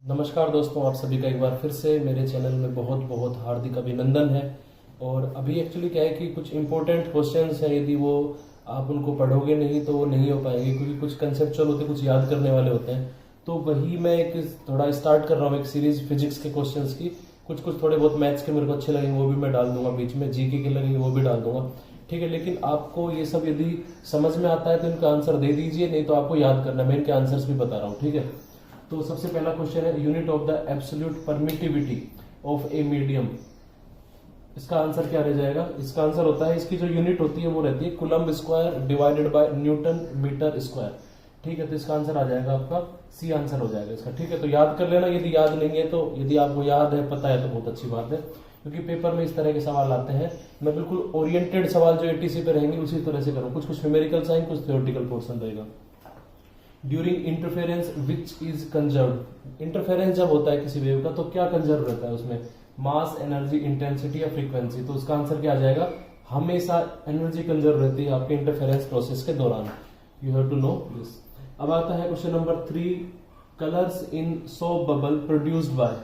नमस्कार दोस्तों, आप सभी का एक बार फिर से मेरे चैनल में बहुत बहुत हार्दिक अभिनंदन है। और अभी एक्चुअली क्या है कि कुछ इंपॉर्टेंट क्वेश्चंस हैं, यदि वो आप उनको पढ़ोगे नहीं तो वो नहीं हो पाएंगे, क्योंकि कुछ कंसेप्चुअल होते हैं, कुछ याद करने वाले होते हैं। तो वही मैं एक थोड़ा स्टार्ट कर रहा हूँ एक सीरीज फिजिक्स के क्वेश्चंस की। कुछ कुछ थोड़े बहुत मैथ्स के मेरे को अच्छे लगेंगे वो भी मैं डाल दूंगा, बीच में जीके के लगेंगे वो भी डाल दूंगा, ठीक है। लेकिन आपको ये सब यदि समझ में आता है तो इनका आंसर दे दीजिए, नहीं तो आपको याद करना है। मैं इनके आंसर्स भी बता रहा हूँ, ठीक है। तो सबसे पहला क्वेश्चन है unit of the absolute permittivity of a medium. इसका आंसर क्या रह जाएगा? इसका आंसर होता है, इसकी जो यूनिट होती है वो रहती है coulomb square divided by newton metre square, ठीक है। तो इसका आंसर आ जाएगा आपका सी आंसर हो जाएगा इसका, ठीक है। तो याद कर लेना, यदि याद नहीं है तो, यदि आपको याद है, पता है तो बहुत अच्छी बात है, क्योंकि पेपर में इस तरह के सवाल आते हैं। मैं बिल्कुल ओरिएंटेड सवाल जो एटीसी पे रहेंगे उसी तरह से करूँ, कुछ कुछ न्यूमेरिकल साइन, कुछ थ्योरेटिकल पोर्शन रहेगा। During interference which is conserve. Interference जब होता है किसी वेव का तो क्या कंजर्व रहता है उसमें? मास, एनर्जी, इंटेंसिटी या फ्रीक्वेंसी। तो उसका आंसर क्या आ जाएगा? हमेशा एनर्जी कंजर्व रहती है आपके इंटरफेरेंस प्रोसेस के दौरान। You have to know this. अब आता है question number 3, colours in soap bubble produced by.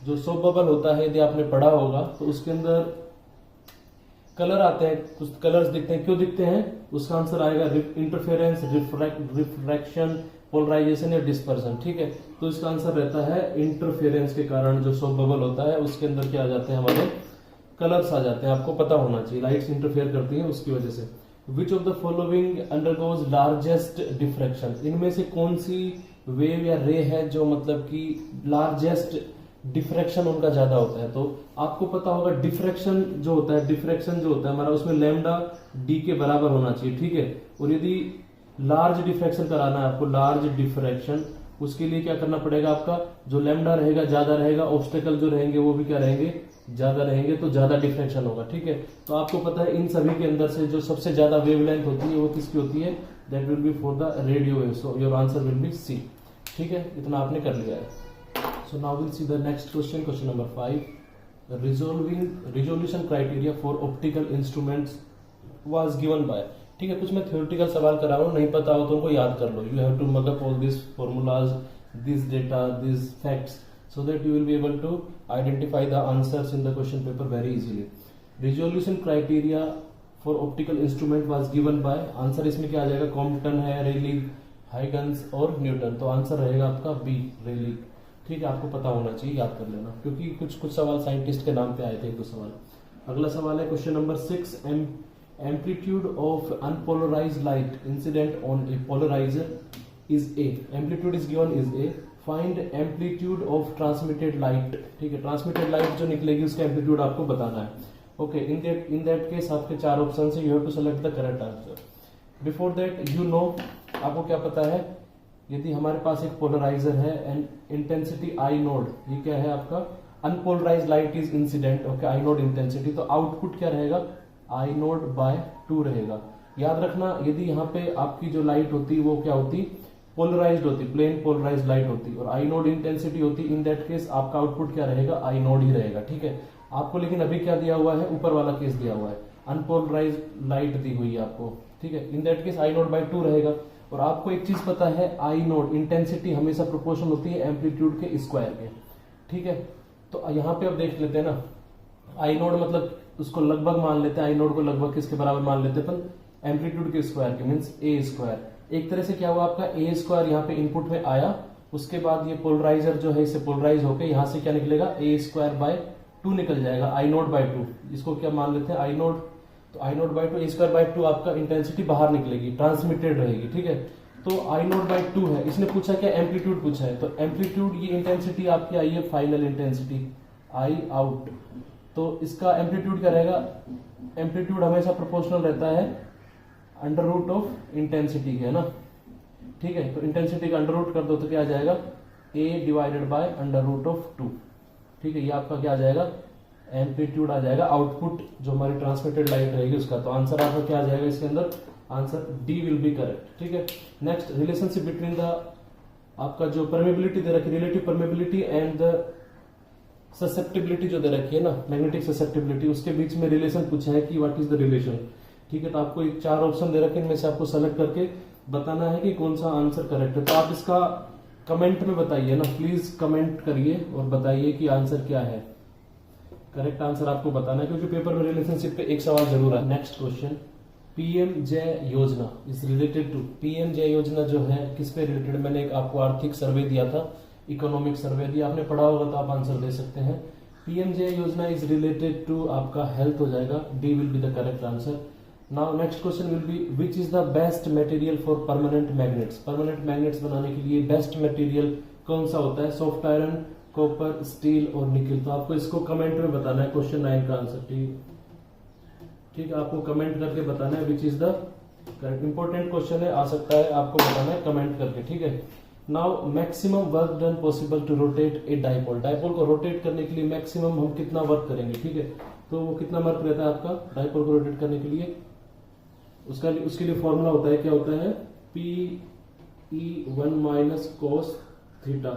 जो सोप बबल होता है, यदि आपने पढ़ा होगा तो उसके अंदर कलर आते हैं, कुछ कलर्स दिखते हैं। क्यों दिखते हैं? उसका आंसर आएगा इंटरफेरेंस, रिफ्रैक्शन, पोलराइजेशन या डिस्पर्सन, ठीक है। तो इसका आंसर रहता है इंटरफेरेंस के कारण जो सोप बबल होता है उसके अंदर क्या आ जाते हैं, हमारे कलर्स आ जाते हैं। आपको पता होना चाहिए, लाइट्स इंटरफेयर करती हैं उसकी वजह से। Which of the following undergoes largest diffraction. इनमें से कौन सी वेव या रे है जो मतलब कि लार्जेस्ट डिफ्रैक्शन उनका ज्यादा होता है? तो आपको पता होगा डिफ्रैक्शन जो होता है हमारा, उसमें लैम्डा डी के बराबर होना चाहिए, ठीक है। और यदि लार्ज डिफ्रैक्शन कराना है आपको, लार्ज डिफ्रैक्शन, उसके लिए क्या करना पड़ेगा? आपका जो लैम्डा रहेगा ज्यादा रहेगा, ऑब्स्टेकल जो रहेंगे वो भी क्या रहेंगे, ज्यादा रहेंगे, तो ज्यादा डिफ्रैक्शन होगा, ठीक है। तो आपको पता है इन सभी के अंदर से जो सबसे ज्यादा वेवलेंथ होती है वो किसकी होती है? That will be for the radio wave. So your answer will be C, ठीक है। इतना आपने कर लिया है। So now we'll see the next question, question number 5. Resolution criteria for optical instruments was given by, ठीक है। कुछ मैं थ्योरेटिकल सवाल करा रहा हूँ, नहीं पता हो तो उनको याद कर लो। You have to mug up all these formulas, this data, these facts, so that you will be able to identify the answers in the question paper very easily. Resolution criteria for optical instrument was given by, answer इसमें क्या आ जाएगा? Compton है, रेलिग, Huygens और Newton. तो answer रहेगा आपका B, रेलिग, ठीक है। आपको पता होना चाहिए, याद कर लेना, क्योंकि कुछ कुछ सवाल साइंटिस्ट के नाम पे आए थे, एक दो सवाल। अगला सवाल है question number 6, amplitude of unpolarised light incident on a polariser is A. Amplitude is given is A. Find amplitude of transmitted light, ठीक है। ट्रांसमिटेड लाइट जो निकलेगी उसका एम्पलीट्यूड आपको बताना है, ओके। इन दैट केस आपके 4 ऑप्शन है, you have to select the correct answer. Before that you know, आपको क्या पता है, यदि हमारे पास एक पोलराइजर है एंड इंटेंसिटी आई नोड, ये क्या है आपका? Unpolarise light is incident, okay, I nought intensity. तो आउटपुट क्या रहेगा? आई नोड बाय 2 रहेगा। याद रखना, यदि यहाँ पे आपकी जो लाइट होती वो क्या होती? पोलराइज्ड होती, प्लेन पोलराइज्ड लाइट होती, और आई नोड इंटेंसिटी होती। इन दैट केस आपका आउटपुट क्या रहेगा? आई नोड ही रहेगा, ठीक है। आपको लेकिन अभी क्या दिया हुआ है? ऊपर वाला केस दिया हुआ है, अनपोलराइज लाइट दी हुई है आपको, ठीक है। In that case I nought by 2 रहेगा। और आपको एक चीज पता है, आई नोड इंटेंसिटी हमेशा प्रोपोर्शनल होती है एम्पलीट्यूड के स्क्वायर के, ठीक है। तो यहाँ पे अब देख लेते हैं ना, आई नोड मतलब उसको लगभग मान लेते हैं, आई नोड को लगभग किसके बराबर मान लेते हैं अपन? एम्पलीट्यूड के स्क्वायर के, मीन्स ए स्क्वायर। एक तरह से क्या हुआ आपका? ए स्क्वायर यहाँ पे इनपुट में आया, उसके बाद ये पोलराइजर जो है इसे पोलराइज होकर यहाँ से क्या निकलेगा? ए स्क्वायर बाय 2 निकल जाएगा, आई नोड बाय 2। इसको क्या मान लेते हैं? I naught. तो I naught by 2, A square by 2 आपका इंटेंसिटी बाहर निकलेगी, ट्रांसमिटेड रहेगी, ठीक है। तो आई नोट बाई 2 है। इसने पूछा क्या? एम्पलीट्यूड पूछा है। तो एम्पलीट्यूड, ये इंटेंसिटी आपकी आई है फाइनल इंटेंसिटी, आई आउट। तो इसका एम्पलीट्यूड क्या रहेगा? एम्पलीट्यूड हमेशा प्रोपोर्शनल रहता है अंडर रूट ऑफ इंटेंसिटी के, है ना, ठीक है। तो इंटेंसिटी का अंडर रूट कर दो तो क्या आ जाएगा? A divided by under root of 2, ठीक है। ये आपका क्या आ जाएगा? एम्पलीट्यूड आ जाएगा, आउटपुट जो हमारी ट्रांसमिटेड लाइट रहेगी उसका। तो आंसर आपका क्या आ जाएगा इसके अंदर? Answer D will be correct, ठीक है। नेक्स्ट, रिलेशनशिप बिटवीन द, आपका जो परमेबिलिटी दे रखी, relative permeability and the susceptibility जो दे रखी है ना, मैग्नेटिक ससेप्टिबिलिटी, उसके बीच में रिलेशन पूछा है कि व्हाट इज द रिलेशन, ठीक है। तो आपको एक 4 ऑप्शन दे रखे, इनमें से आपको सेलेक्ट करके बताना है कि कौन सा आंसर करेक्ट है। तो आप इसका कमेंट में बताइए ना, प्लीज कमेंट करिए और बताइए कि आंसर क्या है। करेक्ट आंसर आपको बताना है, क्योंकि पेपर में रिलेशनशिप पे एक सवाल जरूर है। नेक्स्ट क्वेश्चन, पीएम जय योजना इज रिलेटेड टू, पीएम जय योजना जो है किस पे रिलेटेड, मैंने एक आपको आर्थिक सर्वे दिया था, इकोनॉमिक सर्वे दिया, आपने पढ़ा होगा तो आप आंसर दे सकते हैं। पीएम जय योजना इज रिलेटेड टू आपका हेल्थ हो जाएगा, D will be the correct answer. Now next question will be which is the best material for permanent magnets, permanent magnets बनाने के लिए बेस्ट मटेरियल कौन सा होता है, सॉफ्ट आयरन, कॉपर, स्टील और निकल। तो आपको इसको कमेंट में बताना है, क्वेश्चन 9 का आंसर। ठीक है, आपको कमेंट करके बताना है which is the correct, important question है, आ सकता है, आपको बताना है कमेंट करके। ठीक है, now maximum work done possible to rotate a dipole, dipole को रोटेट करने के लिए मैक्सिमम हम कितना वर्क करेंगे। ठीक है, तो वो कितना वर्क रहता है आपका डाइपोल को रोटेट करने के लिए, उसके लिए फॉर्मूला होता है, क्या होता है, PE1 माइनस कोस थीटा।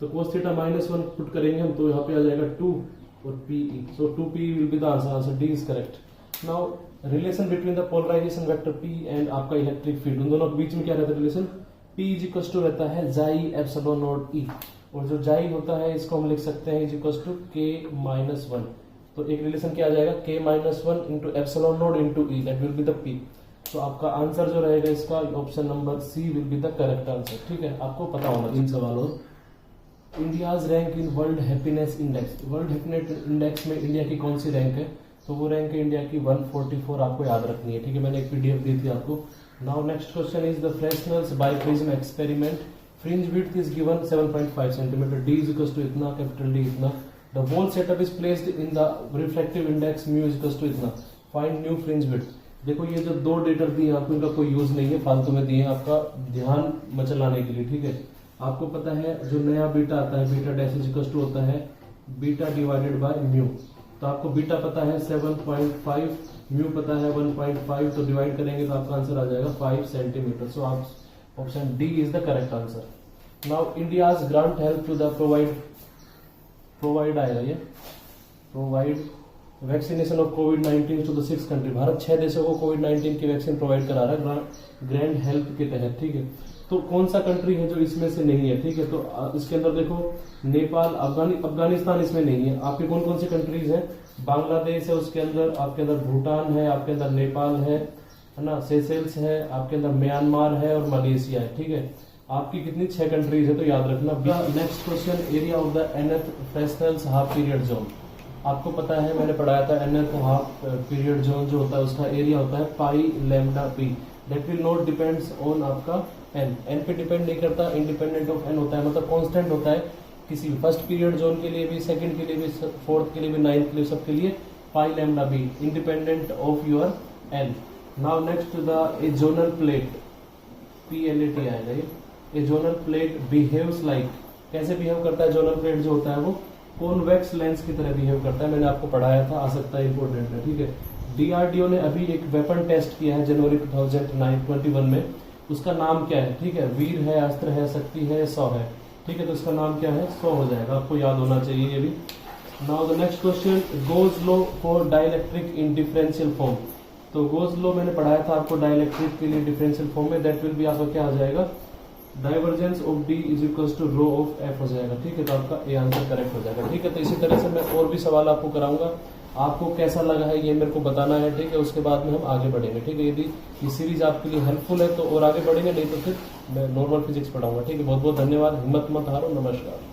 तो कोस थीटा -1 पुट करेंगे हम, तो यहाँ पे आ जाएगा 2 और PE, so 2PE will be the answer, answer D is correct. Now relation between the polarisation vector P and आपका इलेक्ट्रिक फील्ड, उन दोनों के बीच में क्या रहता है relation, P is equal to रहता है जाई एप्सिलॉन नॉट E, और जो जाई होता है इसको हम लिख सकते हैं इज इक्वल टू K-1। तो एक रिलेशन क्या आ जाएगा, K-1 into epsilon nought into E, that will be the P। तो आपका आंसर जो रहेगा इसका option number C will be the correct answer. ठीक है, आपको पता होना चाहिए। 3 सवाल और, India's rank in world happiness index, world happiness index में इंडिया की कौन सी रैंक है, तो वो रैंक है इंडिया की 144, आपको याद रखनी है। ठीक है, मैंने एक PDF दी थी आपको। Now next question is the Fresnel's biprism experiment, fringe width is given 7.5 centimetre, D is equal to इतना, कैपिटल डी इतना, the whole setup is placed in the reflective index mu is equal to इतना, find new fringe width. देखो ये जो 2 data दिए आपको, इनका कोई यूज नहीं है, फालतू में दिए आपका ध्यान मचलाने के लिए। ठीक है, आपको पता है जो नया बीटा आता है, beta dash is equal to होता है बीटा डिवाइडेड बाय म्यू। तो आपको बीटा पता है 7.5, म्यू पता है 1.5, तो डिवाइड करेंगे तो आपका आंसर आ जाएगा 5 सेंटीमीटर। सो आप option D is the correct answer. Now India's grant help to the provide आएगा ये, provide vaccination of COVID to the 6 country, Bharat 6 देशों को कोविड-19 की वैक्सीन प्रोवाइड करा रहा है ग्रैंड हेल्प के तहत। ठीक है, तो कौन सा कंट्री है जो इसमें से नहीं है। ठीक है, तो इसके अंदर देखो नेपाल, अफगानिस्तान इसमें नहीं है। आपके कौन कौन सी कंट्रीज हैं, बांग्लादेश है, उसके अंदर आपके अंदर भूटान है, आपके अंदर नेपाल है ना, सेशेल्स है, आपके अंदर म्यांमार है और मलेशिया है। ठीक है, आपकी कितनी 6 कंट्रीज है, तो याद रखना। Next question, area of the nth Fresnel's half period zone, आपको पता है मैंने पढ़ाया था nth हाफ पीरियड जोन जो होता है उसका एरिया होता है pi lambda p, that will not depends on आपका n पे डिपेंड नहीं करता, इंडिपेंडेंट ऑफ n होता है, मतलब कांस्टेंट होता है किसी भी फर्स्ट पीरियड जोन के लिए भी, सेकंड के लिए भी, फोर्थ के लिए भी, नाइन्थ के लिए, सबके लिए pi lambda b, independent of your n। Now next the a zonal plate, PLAT आएगा ये, a zonal plate behaves like, कैसे बिहेव करता है जोनल प्लेट जो होता है वो कॉन्वेक्स लेंस की तरह बिहेव करता है, मैंने आपको पढ़ाया था, आ सकता है इंपोर्टेंट है। ठीक है, DRDO ने अभी एक वेपन टेस्ट किया है जनवरी 2021 में, उसका नाम क्या है। ठीक है, वीर है, अस्त्र है, शक्ति है, 100 है। ठीक है, तो इसका नाम क्या है, 100 हो जाएगा, आपको याद होना चाहिए ये भी। Now the next question, Gauss law for dielectric in differential form, तो गोज लॉ मैंने पढ़ाया था आपको डाइलेक्ट्रिक के लिए डिफरेंशियल फॉर्म में, दैट विल बी आपका क्या आ जाएगा, divergence of D is equal to rho of F हो जाएगा। ठीक है, तो आपका ए आंसर करेक्ट हो जाएगा। ठीक है, तो इसी तरह से मैं और भी सवाल आपको कराऊंगा, आपको कैसा लगा है ये मेरे को बताना है। ठीक है, उसके बाद में हम आगे बढ़ेंगे। ठीक है, यदि ये सीरीज आपके लिए हेल्पफुल है तो और आगे बढ़ेंगे, नहीं तो फिर मैं नॉर्मल फिजिक्स पढ़ाऊंगा। ठीक है, बहुत बहुत धन्यवाद, हिम्मत मत हारो, नमस्कार।